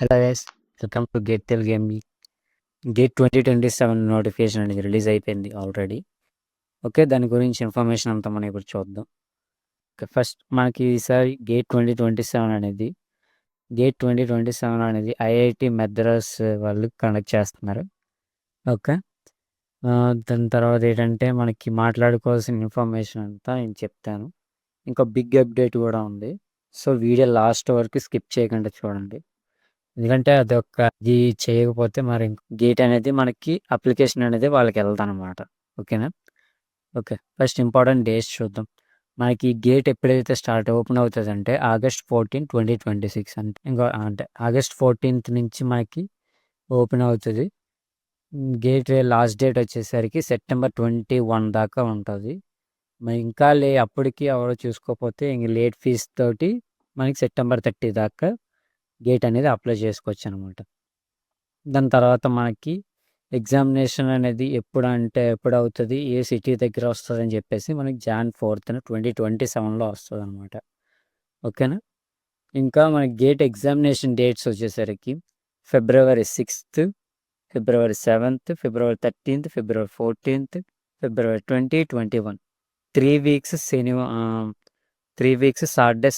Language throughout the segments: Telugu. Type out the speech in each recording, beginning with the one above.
Hello guys, welcome to gate Telugu gaming. Gate 2027 notification అనేది రిలీజ్ అయిపోయింది ఆల్రెడీ. ఓకే, దాని గురించి ఇన్ఫర్మేషన్ అంతా మనం ఇప్పుడు చూద్దాం. ఓకే, ఫస్ట్ మనకి ఈసారి గేట్ 2027 అనేది ఐఐటి మద్రాస్ వాళ్ళు కండక్ట్ చేస్తున్నారు. ఓకే, దాని తర్వాత ఏంటంటే మనకి మాట్లాడుకోవాల్సిన ఇన్ఫర్మేషన్ అంతా నేను చెప్తాను. ఇంకా బిగ్ అప్డేట్ కూడా ఉంది. సో వీడియో లాస్ట్ వరకు స్కిప్ చేయకుండా చూడండి, ఎందుకంటే ఇది చేయకపోతే మరి గేట్ అనేది మనకి అప్లికేషన్ అనేది వాళ్ళకి వెళ్తానమాట. ఓకేనా? ఓకే, ఫస్ట్ ఇంపార్టెంట్ డేట్స్ చూద్దాం. మనకి గేట్ ఎప్పుడైతే ఓపెన్ అవుతుంది అంటే August 14, 2026 అంటే August 14th నుంచి మనకి ఓపెన్ అవుతుంది. గేట్ లాస్ట్ డేట్ వచ్చేసరికి September 21 దాకా ఉంటుంది. మరి ఇంకా అప్పటికి ఎవరో చూసుకోకపోతే ఇంక లేట్ ఫీజ్ తోటి మనకి September 30 దాకా గేట్ అనేది అప్లై చేసుకోవచ్చు అనమాట. దాని తర్వాత మనకి ఎగ్జామినేషన్ అనేది ఎప్పుడు అవుతుంది, ఏ సిటీ దగ్గర వస్తుంది అని చెప్పేసి మనకి Jan 4th 2027లో వస్తుంది అనమాట. ఓకేనా? ఇంకా మనకి గేట్ ఎగ్జామినేషన్ డేట్స్ వచ్చేసరికి February 6th, February 7th, February 13th, February 14th, February 2021. 3 weeks 3 weeks Saturday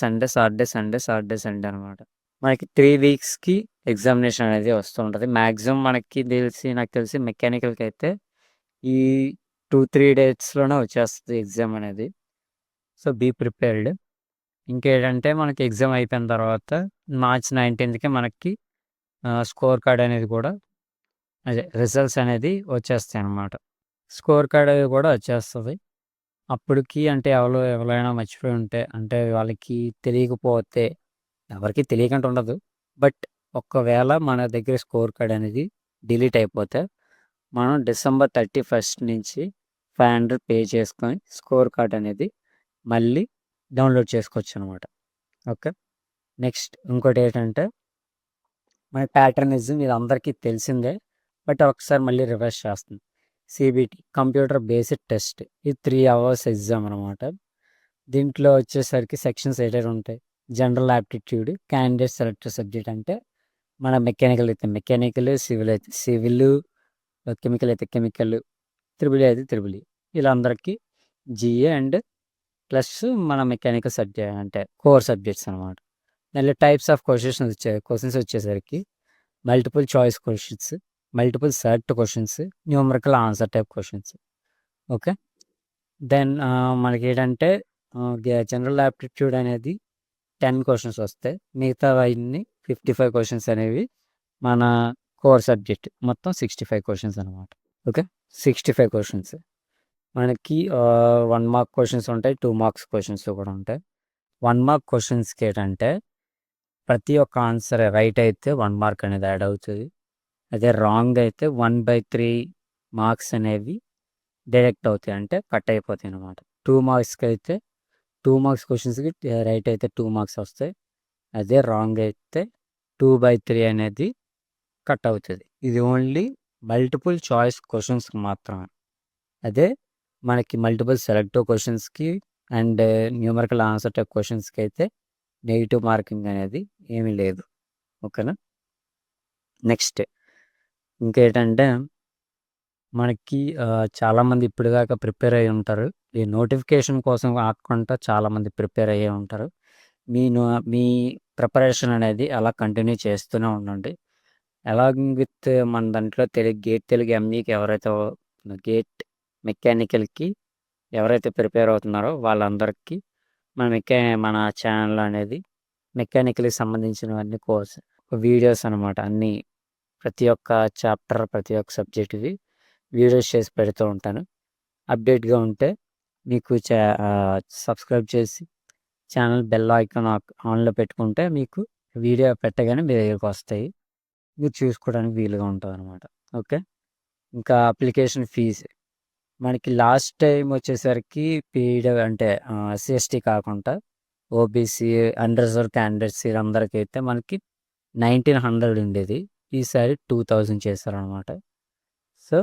Sunday అనమాట. మనకి 3 వీక్స్కి ఎగ్జామినేషన్ అనేది వస్తూ ఉంటుంది. మ్యాక్సిమం నాకు తెలిసి మెకానికల్కి అయితే ఈ 2-3 డేట్స్లోనే వచ్చేస్తుంది ఎగ్జామ్ అనేది. So be prepared. ఇంకేంటంటే మనకి ఎగ్జామ్ అయిపోయిన తర్వాత March 19కి మనకి స్కోర్ కార్డ్ అనేది కూడా రిజల్ట్స్ అనేది వచ్చేస్తాయి అన్నమాట. స్కోర్ కార్డ్ అనేది కూడా వచ్చేస్తుంది. అప్పటికి అంటే ఎవరైనా మర్చిపోయి ఉంటే, అంటే వాళ్ళకి తెలియకపోతే, ఎవరికి తెలియకుండా ఉండదు, బట్ ఒకవేళ మన దగ్గర స్కోర్ కార్డ్ అనేది డిలీట్ అయిపోతే మనం December 31st నుంచి 500 పే చేసుకొని స్కోర్ కార్డ్ అనేది మళ్ళీ డౌన్లోడ్ చేసుకోవచ్చు అనమాట. ఓకే, నెక్స్ట్ ఇంకోటి ఏంటంటే మన ప్యాటర్నిజం ఇది అందరికీ తెలిసిందే, బట్ ఒకసారి మళ్ళీ రివర్స్ చేస్తుంది. CBT కంప్యూటర్ బేస్డ్ టెస్ట్, ఇది 3 hours ఎగ్జామ్ అనమాట. దీంట్లో వచ్చేసరికి సెక్షన్స్ ఏదైనా ఉంటాయి. General aptitude, candidate selected subject అంటే మన మెకానికల్ అయితే మెకానికల్, సివిల్ అయితే సివిల్, కెమికల్ అయితే కెమికల్, త్రిబుల్ అయితే త్రిబుల్. ఇలా అందరికీ GA అండ్ ప్లస్ మన మెకానికల్ సబ్జెక్ట్ అంటే కోర్ సబ్జెక్ట్స్ అనమాట. దానిలో టైప్స్ ఆఫ్ క్వశ్చన్స్ వచ్చేసరికి multiple choice questions, multiple select questions, numerical answer type questions. Okay, then మనకి ఏంటంటే జనరల్ యాప్టిట్యూడ్ అనేది 10 క్వశ్చన్స్ వస్తాయి. మిగతా అవన్నీ 55 క్వశ్చన్స్ అనేవి మన కోర్ సబ్జెక్ట్, మొత్తం 65 క్వశ్చన్స్ అనమాట. ఓకే, 65 క్వశ్చన్స్ మనకి 1 మార్క్ క్వశ్చన్స్ ఉంటాయి, 2 మార్క్స్ క్వశ్చన్స్ కూడా ఉంటాయి. 1 మార్క్ క్వశ్చన్స్కి ఏంటంటే ప్రతి ఒక్క ఆన్సర్ రైట్ అయితే 1 మార్క్ అనేది యాడ్ అవుతుంది. అదే రాంగ్ అయితే 1/3 మార్క్స్ అనేవి డైరెక్ట్ అవుతాయి, అంటే కట్ అయిపోతాయి అనమాట. 2 మార్క్స్కి అయితే 2 మార్క్స్ క్వశ్చన్స్కి రైట్ అయితే 2 మార్క్స్ వస్తాయి. అదే రాంగ్ అయితే 2/3 అనేది కట్ అవుతుంది. ఇది ఓన్లీ మల్టిపుల్ చాయిస్ క్వశ్చన్స్కి మాత్రమే. అదే మనకి మల్టిపుల్ సెలెక్టివ్ క్వశ్చన్స్కి అండ్ న్యూమరికల్ ఆన్సర్ టైప్ క్వశ్చన్స్కి అయితే నెగిటివ్ మార్కింగ్ అనేది ఏమీ లేదు. ఓకేనా? నెక్స్ట్ ఇంకేంటంటే మనకి చాలామంది ఇప్పటిదాకా ప్రిపేర్ అయ్యి ఉంటారు. ఈ నోటిఫికేషన్ కోసం కాకుండా చాలామంది ప్రిపేర్ అయ్యే ఉంటారు. మీ ప్రిపరేషన్ అనేది అలా కంటిన్యూ చేస్తూనే ఉండండి. అలాంగ్ విత్ మన దాంట్లో గేట్ తెలుగు ఎంఈకి గేట్ మెకానికల్కి ఎవరైతే ప్రిపేర్ అవుతున్నారో వాళ్ళందరికీ మన ఛానల్ అనేది మెకానికల్కి సంబంధించినవన్నీ వీడియోస్ అనమాట. అన్నీ ప్రతి ఒక్క చాప్టర్, ప్రతి ఒక్క సబ్జెక్ట్వి వీడియోస్ చేసి పెడుతూ ఉంటాను. అప్డేట్గా ఉంటే మీకు సబ్స్క్రైబ్ చేసి ఛానల్ బెల్ ఐకాన్ ఆన్లో పెట్టుకుంటే మీకు వీడియో పెట్టగానే మీ దగ్గరికి వస్తాయి, మీరు చూసుకోవడానికి వీలుగా ఉంటుంది అనమాట. ఓకే, ఇంకా అప్లికేషన్ ఫీజు మనకి లాస్ట్ టైం వచ్చేసరికి అంటే SC/ST కాకుండా ఓబీసీ, అన్రిజర్వ్ క్యాండిడేట్స్ వీళ్ళందరికీ అయితే మనకి 1900 ఉండేది. ఈసారి 2000 చేశారనమాట. సో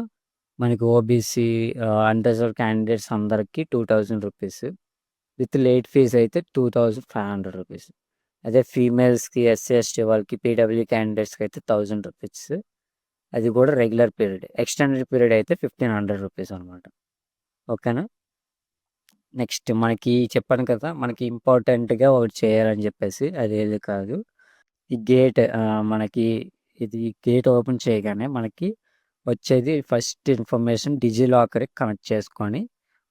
మనకి ఓబీసీ, అన్రిజర్వ్ క్యాండిడేట్స్ అందరికీ 2000 రూపీస్, విత్ లేట్ ఫీజ్ అయితే 2500 రూపీస్. అదే ఫీమేల్స్‌కి, ఎస్సీ, ఎస్టీ వాళ్ళకి, పీడబ్ల్యూ క్యాండిడేట్స్‌కి అయితే 1000 రూపీస్. అది కూడా రెగ్యులర్ పీరియడ్. ఎక్స్టెండెడ్ పీరియడ్ అయితే 1500 రూపీస్ అనమాట. ఓకేనా? నెక్స్ట్ మనకి చెప్పాను కదా! మనకి ఇంపార్టెంట్‌గా ఒకటి చేయాలని చెప్పేసి. అదేది కాదు. ఈ గేట్ మనకి ఇది గేట్ ఓపెన్ చేయగానే మనకి వచ్చేది ఫస్ట్ ఇన్ఫర్మేషన్ డిజిలాకర్‌కి కనెక్ట్ చేసుకొని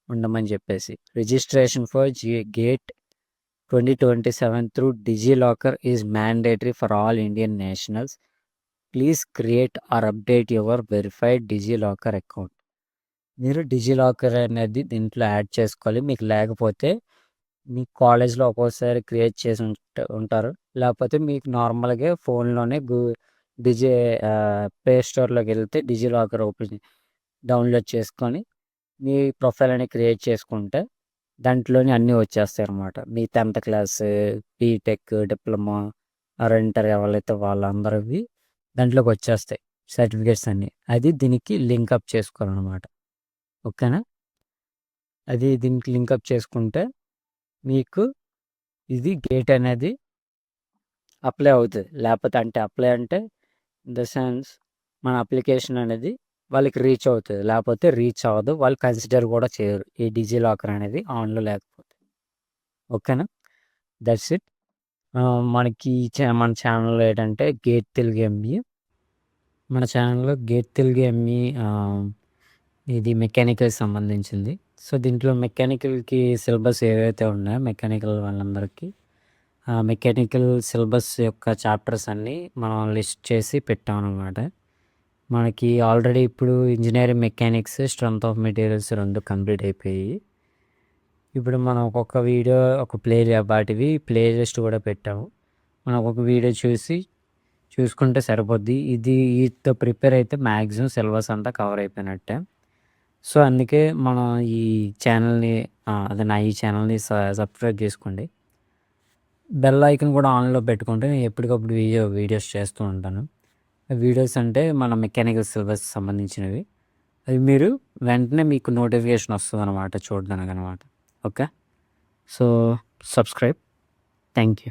ఉండమని చెప్పేసి. Registration for gate 2027 through DigiLocker is mandatory for all Indian nationals. Please create are update your verified DigiLocker account. మీరు డిజిలాకర్ అనేది దీంట్లో యాడ్ చేసుకోవాలి. మీకు లేకపోతే మీ కాలేజ్‌లో ఒక్కోసారి క్రియేట్ చేసి ఉంటారు. లేకపోతే మీకు నార్మల్‌గా ఫోన్‌లోనే డిజి ప్లే స్టోర్‌లోకెళ్తే డిజిలాకర్ డౌన్లోడ్ చేసుకొని మీ ప్రొఫైల్ అనేది క్రియేట్ చేసుకుంటే దాంట్లోనే అన్నీ వచ్చేస్తాయన్నమాట. మీ 10th class, BTech, diploma or inter ఎవరైతే వాళ్ళందరివి దాంట్లోకి వచ్చేస్తాయి సర్టిఫికేట్స్ అన్నీ. అది దీనికి లింకప్ చేసుకోవాలన్నమాట. ఓకేనా? అది దీనికి లింకప్ చేసుకుంటే మీకు ఇది గేట్ అనేది అప్లై అవుతది. లేపోతే అప్లై అంటే ఇన్ ద సెన్స్ మన అప్లికేషన్ అనేది వాళ్ళకి రీచ్ అవుతది. లేపోతే రీచ్ అవ్వదు. వాళ్ళు కన్సిడర్ కూడా చేయరు. ఈ డిజిలాకర్ అనేది ఆన్‌లో లేకపోతే. ఓకేనా? That's it. మనకి మన ఛానల్‌లో ఏంటంటే గేట్ తెలుగు ఎంఈ. మన ఛానల్‌లో గేట్ తెలుగు ఎంఈ ఇది మెకానికల్‌కి సంబంధించింది. సో, దీంట్లో మెకానికల్‌కి సిలబస్ ఏవైతే ఉన్నాయో మెకానికల్ వాళ్ళందరికీ మెకానికల్ సిలబస్ యొక్క చాప్టర్స్ అన్నీ మనం లిస్ట్ చేసి పెట్టామన్నమాట. మనకి ఆల్రెడీ ఇప్పుడు engineering mechanics, strength of materials 2 complete అయిపోయాయి. ఇప్పుడు మనం ఒక్కొక్క వీడియో వాటివి ప్లే లిస్ట్ కూడా పెట్టాము. మనం ఒక్కొక్క వీడియో చూసుకుంటే సరిపోద్ది. వీటితో ప్రిపేర్ అయితే మ్యాక్సిమం సిలబస్ అంతా కవర్ అయిపోయినట్టే. సో, అందుకే మనం ఈ ఛానల్‌ని నా ఈ ఛానల్‌ని సబ్స్క్రైబ్ చేసుకోండి. బెల్ ఐకాన్ కూడా ఆన్‌లో పెట్టుకుంటే నేను ఎప్పటికప్పుడు వీడియోస్ చేస్తూ ఉంటాను. వీడియోస్ అంటే మన మెకానికల్ సిలబస్ సంబంధించినవి. అవి మీరు వెంటనే మీకు నోటిఫికేషన్ వస్తదనమాట చూడడానికనమాట. Okay. So, subscribe. Thank you.